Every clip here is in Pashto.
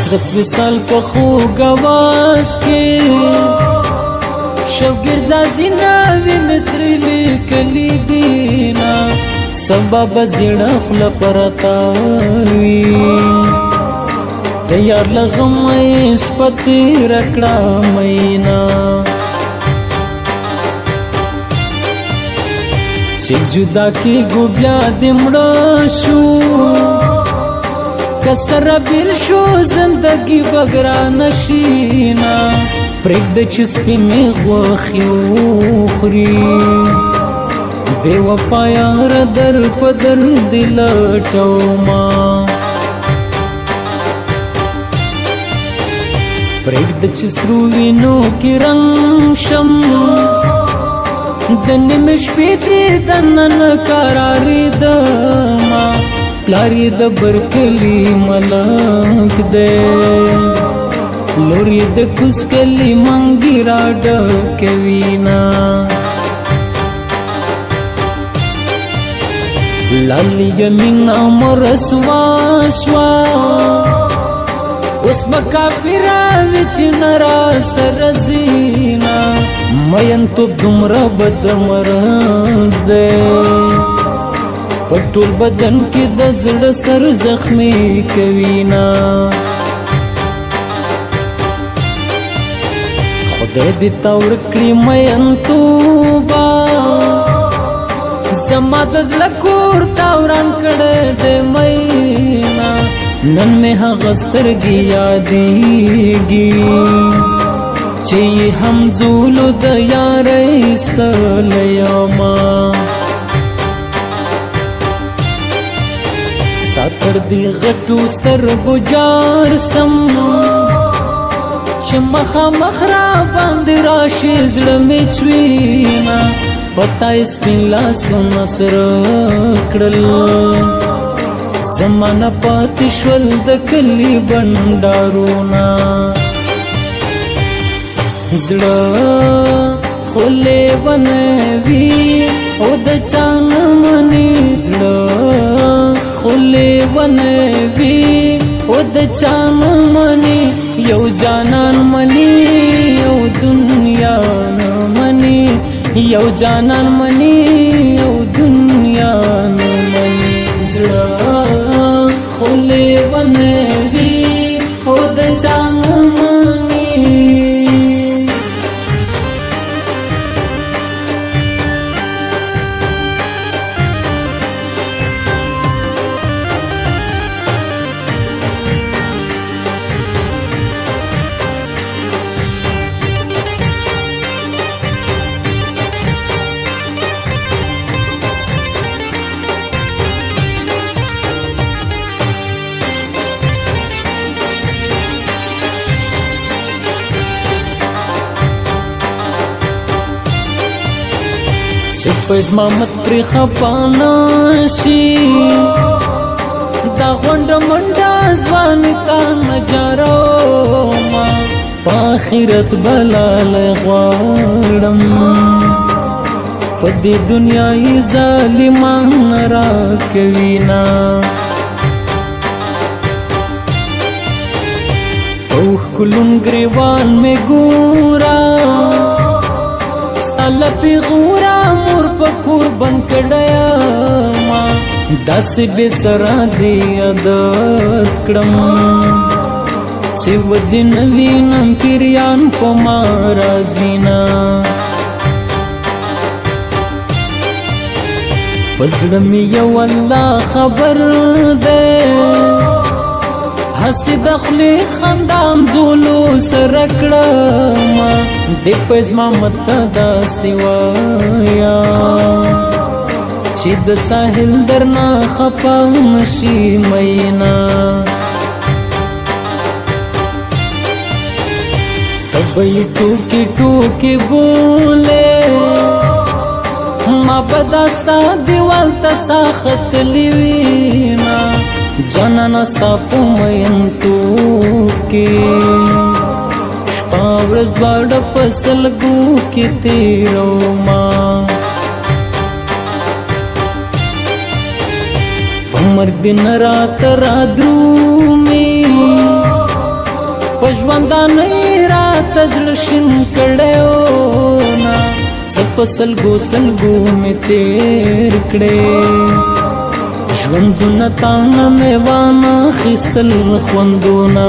حسرت وصال په خوږ اواز کې شوګر زازي ناوي مصري لیکلي دینا سبا بزړه خپل پرتاوي د یار لغم یې سپتی رکړه مینا چې جدا کېږو بیا دې مړه شو که سره بېل شو زندګي به ګرانه شي نه پرېږده چې سپینې غوښې وخوري بې وفا یاره در په در دې لټومه پرېږده چې سرو وینو کې رنګ شم د نیمې شپې دې دننه قرارېدمه پلار یې د برکلي ملک دی لور یې د کوز کلي منګي راډکوي نه لالی یمینه مو رسوا شوه اوس به کافره وي چې نه راسره ځي نه مینتوب دومره بد مرض دی په ټول بدن کې د زړه سر زخمي کوي نه خدای دې تا ورکړي مینتوبه زما د زړه کور تا وران کړی دی مینا نن مې هغه سترګې یادېږي چې هم زولو د یارۍ ستلی یمه ستا تر دې غټو سترګو جار سم چې مخامخ را باندې راشي زړه مې چوينه پتا یې سپین لاسونه سره کړل زمانه پاتې شول د کلي بنډارونه زړه خو لیونوي او د چا نه مني زړه خو لیونوي او د چا نه مني یو جانان مني یو دنیا نه مني یو جانان مني یو دنیا نه مني زړه خو لیونوي او د چا نه مني چې په زمامت پرې خفه نشي دا غونډه منډه ځوان تا نجارومه په آخرت بلالی غواړم په دې دنیا یې ظالمان راکوي نه اوښ کلون ګریوان مې ګوره ستا پیغورا مور په کور بند کړیما داسې بې سره دې عادت کړم چې اوس دې نه وینم پیریان په ما راځي نه په زړه مې یو الله خبر دی هسې د خولې خندام زولو سره کړمه دې په زمامت ته داسې وایا چې د ساحل درنه خفه نشي مینا ته به یې ټوکې ټوکې بولې ما به دا ستا دیوال ته ساه ختلې وینه جانانه ستا په مینتوب کې شپه ورځ دواړه په سلګو کې تېرومه په مرګ دې نه راته رادرومي پژوندانې راته زړه شین کړی نا څه په سلګو سلګو مې تېر کړې ژوندونه تانه مې وانخیستل خوندونه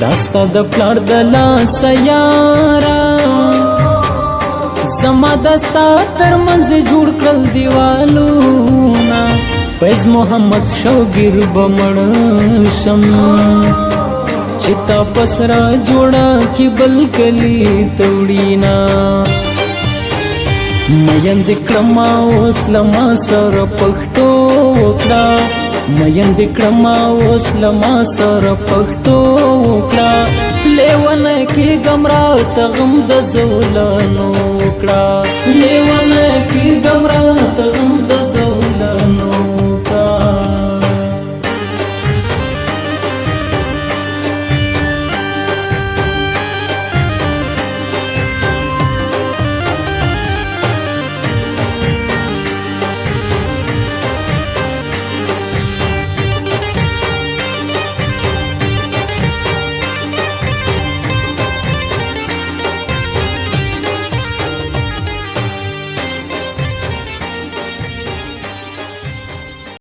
دا ستا د پلار د لاسه یاره زما د ستا ترمنځ جوړ کړل دیوالونه فیض محمد شوګیر به مړ شم چې تا پس را جوړه کې بل کلي توړینا مین دې کړما اوس لما سره پښتو وکړه مین دې کړما اوس لما سره پښتو وکړه لیونه کې ګمرا ته غم د زولانو وکړه